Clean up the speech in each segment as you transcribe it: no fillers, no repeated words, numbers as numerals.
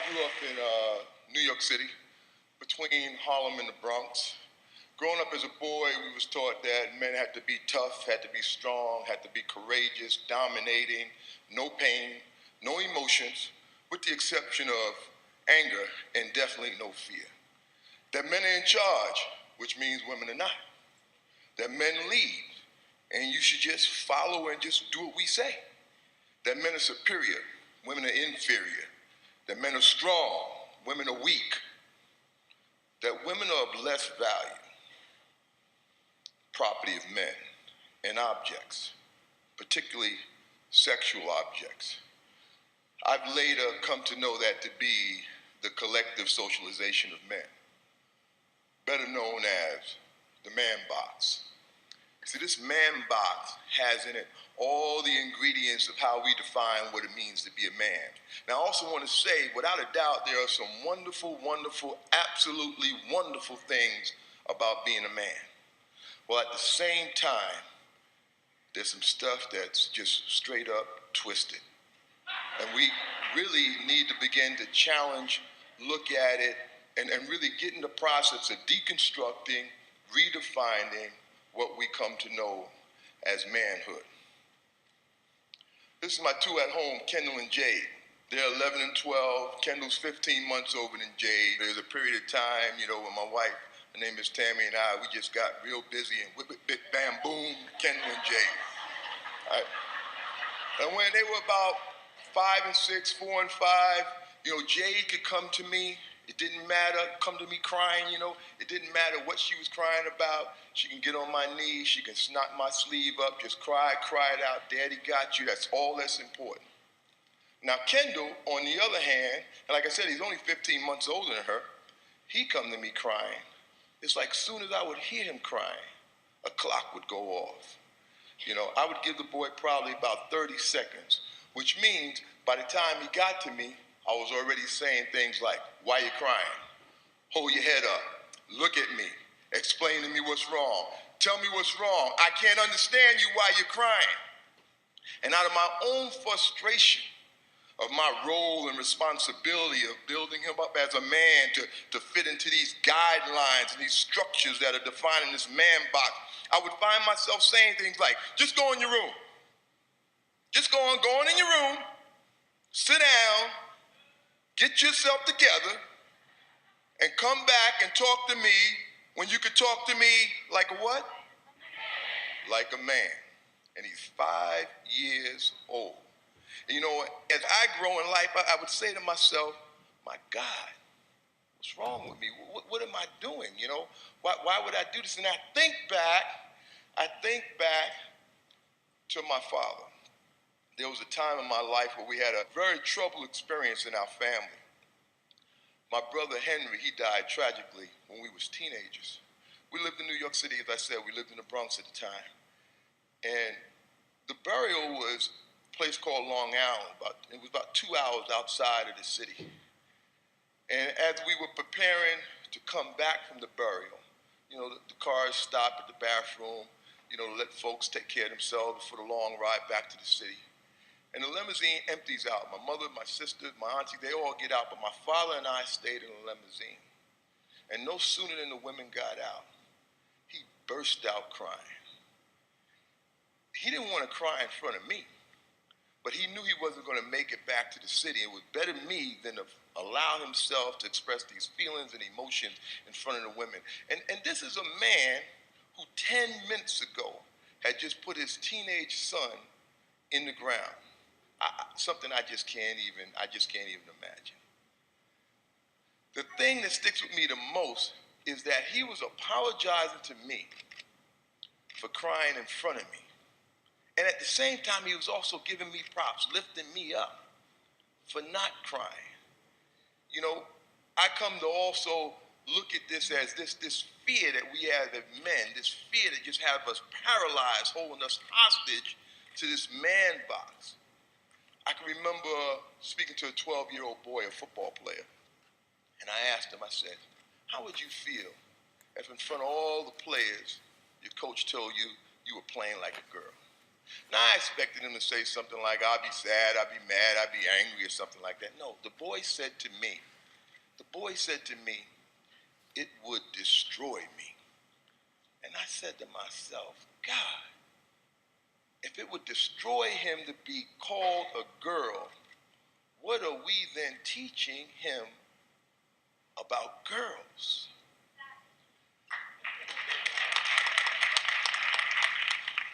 grew up in New York City, between Harlem and the Bronx. Growing up as a boy, we was taught that men had to be tough, had to be strong, had to be courageous, dominating, no pain, no emotions, with the exception of anger and definitely no fear. That men are in charge, which means women are not. That men lead, and you should just follow and just do what we say. That men are superior, women are inferior. That men are strong, women are weak. That women are of less value, property of men and objects, particularly sexual objects. I've later come to know that to be the collective socialization of men, better known as the man box. See, this man box has in it all the ingredients of how we define what it means to be a man. Now, I also want to say, without a doubt, there are some wonderful, wonderful, absolutely wonderful things about being a man. Well, at the same time, there's some stuff that's just straight up twisted. And we really need to begin to challenge, look at it, and really get in the process of deconstructing, redefining what we come to know as manhood. This is my two at home, Kendall and Jade. They're 11 and 12. Kendall's 15 months older than Jade. There's a period of time, when my wife, her name is Tammy, and we just got real busy and whip it, bit, bam, boom, Kendall and Jade. All right. And when they were about 5 and 6, 4 and 5, Jade could come to me. It didn't matter, come to me crying, It didn't matter what she was crying about. She can get on my knees. She can snot my sleeve up, just cry it out. Daddy got you. That's all that's important. Now, Kendall, on the other hand, and like I said, he's only 15 months older than her, he come to me crying. It's like as soon as I would hear him crying, a clock would go off. I would give the boy probably about 30 seconds, which means by the time he got to me, I was already saying things like, why you crying? Hold your head up. Look at me. Explain to me what's wrong. Tell me what's wrong. I can't understand you why you're crying. And out of my own frustration of my role and responsibility of building him up as a man to fit into these guidelines and these structures that are defining this man box, I would find myself saying things like, just go in your room. Just go on in your room, sit down, get yourself together, and come back and talk to me when you could talk to me like a what? Like a man. And he's 5 years old. And as I grow in life, I would say to myself, my God, what's wrong with me? What am I doing? Why would I do this? And I think back to my father. There was a time in my life where we had a very troubled experience in our family. My brother Henry, he died tragically when we was teenagers. We lived in New York City, as I said. We lived in the Bronx at the time. And the burial was a place called Long Island. It was about 2 hours outside of the city. And as we were preparing to come back from the burial, the cars stopped at the bathroom, to let folks take care of themselves for the long ride back to the city. And the limousine empties out. My mother, my sister, my auntie, they all get out, but my father and I stayed in the limousine. And no sooner than the women got out, he burst out crying. He didn't want to cry in front of me, but he knew he wasn't going to make it back to the city. It was better me than to allow himself to express these feelings and emotions in front of the women. And this is a man who 10 minutes ago had just put his teenage son in the ground. Something I just can't even imagine. The thing that sticks with me the most is that he was apologizing to me for crying in front of me. And at the same time, he was also giving me props, lifting me up for not crying. I come to also look at this as this fear that we have as men, this fear that just have us paralyzed, holding us hostage to this man box. I can remember speaking to a 12-year-old boy, a football player, and I asked him, I said, how would you feel if in front of all the players, your coach told you you were playing like a girl? Now, I expected him to say something like, I'll be sad, I'll be mad, I'll be angry, or something like that. No, the boy said to me, it would destroy me. And I said to myself, God, if it would destroy him to be called a girl, what are we then teaching him about girls?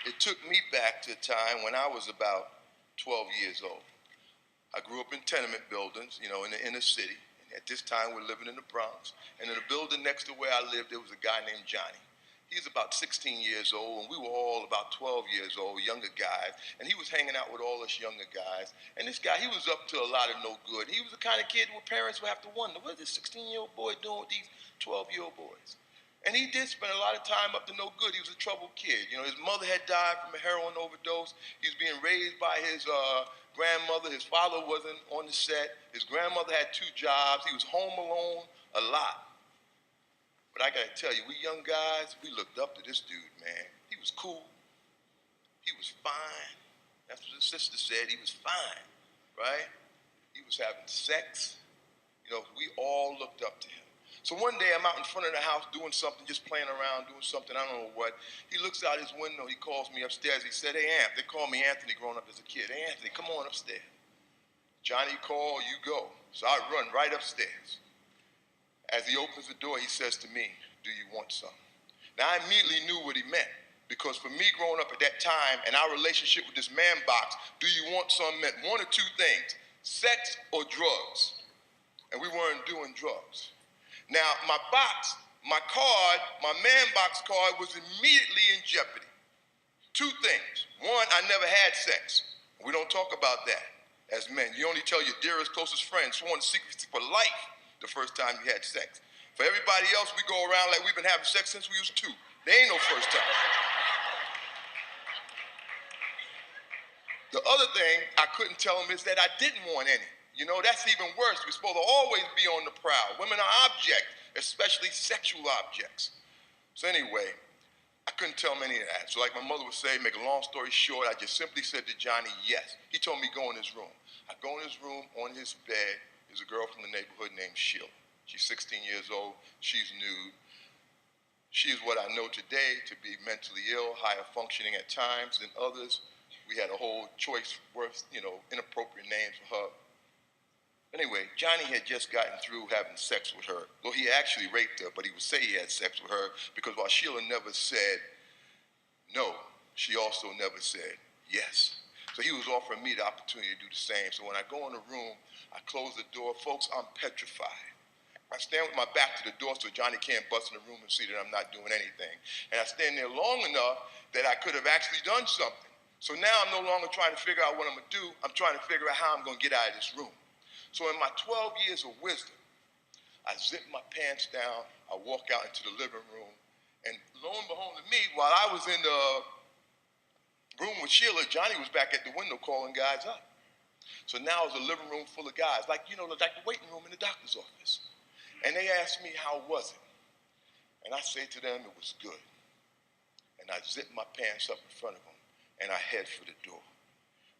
It took me back to a time when I was about 12 years old. I grew up in tenement buildings, in the inner city. And at this time, we're living in the Bronx. And in the building next to where I lived, there was a guy named Johnny. He was about 16 years old, and we were all about 12 years old, younger guys. And he was hanging out with all us younger guys. And this guy, he was up to a lot of no good. He was the kind of kid where parents would have to wonder, what is this 16-year-old boy doing with these 12-year-old boys? And he did spend a lot of time up to no good. He was a troubled kid. His mother had died from a heroin overdose. He was being raised by his grandmother. His father wasn't on the set. His grandmother had 2 jobs. He was home alone a lot. But I got to tell you, we young guys, we looked up to this dude, man. He was cool. He was fine. That's what his sister said. He was fine, right? He was having sex. We all looked up to him. So one day I'm out in front of the house doing something, just playing around, doing something, I don't know what. He looks out his window. He calls me upstairs. He said, hey, Amp. They called me Anthony growing up as a kid. Hey, Anthony, come on upstairs. Johnny called, you go. So I run right upstairs. As he opens the door, he says to me, do you want some? Now, I immediately knew what he meant, because for me growing up at that time and our relationship with this man box, do you want some meant one or two things, sex or drugs. And we weren't doing drugs. Now, my box, my card, my man box card was immediately in jeopardy. 2 things. One, I never had sex. We don't talk about that as men. You only tell your dearest, closest friends sworn secrecy for life the first time you had sex. For everybody else, we go around like we've been having sex since we was 2. There ain't no first time. The other thing I couldn't tell him is that I didn't want any. That's even worse. We're supposed to always be on the prowl. Women are objects, especially sexual objects. So anyway, I couldn't tell him any of that. So like my mother would say, make a long story short, I just simply said to Johnny, yes. He told me go in his room. I go in his room, on his bed is a girl from the neighborhood named Sheila. She's 16 years old. She's nude. She is what I know today to be mentally ill, higher functioning at times than others. We had a whole choice worth, inappropriate names for her. Anyway, Johnny had just gotten through having sex with her. Well, he actually raped her, but he would say he had sex with her because while Sheila never said no, she also never said yes. So he was offering me the opportunity to do the same. So when I go in the room, I close the door. Folks, I'm petrified. I stand with my back to the door so Johnny can't bust in the room and see that I'm not doing anything. And I stand there long enough that I could have actually done something. So now I'm no longer trying to figure out what I'm going to do. I'm trying to figure out how I'm going to get out of this room. So in my 12 years of wisdom, I zip my pants down, I walk out into the living room, and lo and behold to me, while I was in the room with Sheila, Johnny was back at the window calling guys up. So now it's a living room full of guys, like the waiting room in the doctor's office. And they asked me, how was it? And I say to them, it was good. And I zip my pants up in front of them, and I head for the door.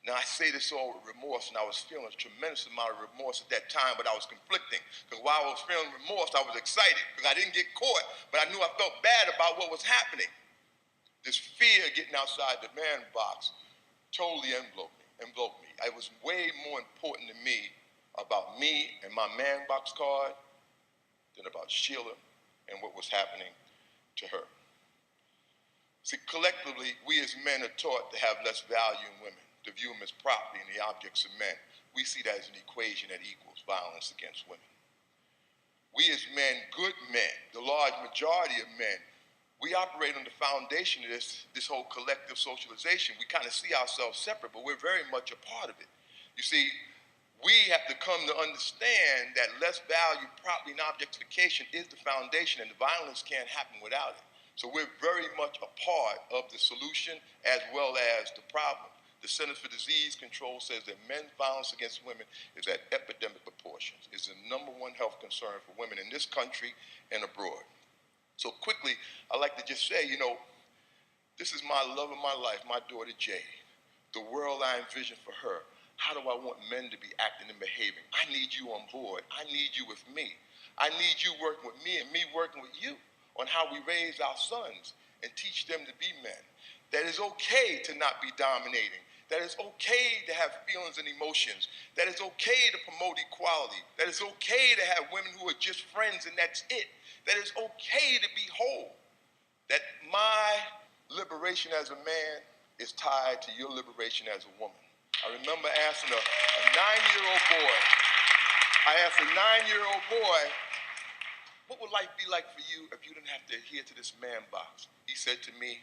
Now, I say this all with remorse, and I was feeling a tremendous amount of remorse at that time, but I was conflicting. Because while I was feeling remorse, I was excited because I didn't get caught, but I knew I felt bad about what was happening. This fear getting outside the man box totally enveloped me. It was way more important to me about me and my man box card than about Sheila and what was happening to her. See, collectively, we as men are taught to have less value in women, to view them as property and the objects of men. We see that as an equation that equals violence against women. We as men, good men, the large majority of men, we operate on the foundation of this whole collective socialization. We kind of see ourselves separate, but we're very much a part of it. You see, we have to come to understand that less value, property, and objectification is the foundation, and the violence can't happen without it. So we're very much a part of the solution as well as the problem. The Centers for Disease Control says that men's violence against women is at epidemic proportions. It's the #1 health concern for women in this country and abroad. So quickly, I'd like to just say, this is my love of my life, my daughter Jay. the world I envision for her. How do I want men to be acting and behaving? I need you on board. I need you with me. I need you working with me and me working with you on how we raise our sons and teach them to be men. That it's okay to not be dominating. That it's okay to have feelings and emotions. That it's okay to promote equality. That it's okay to have women who are just friends and that's it. That it's okay to be whole. That my liberation as a man is tied to your liberation as a woman. I remember asking a 9-year-old boy, what would life be like for you if you didn't have to adhere to this man box? He said to me,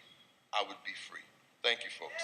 I would be free. Thank you, folks.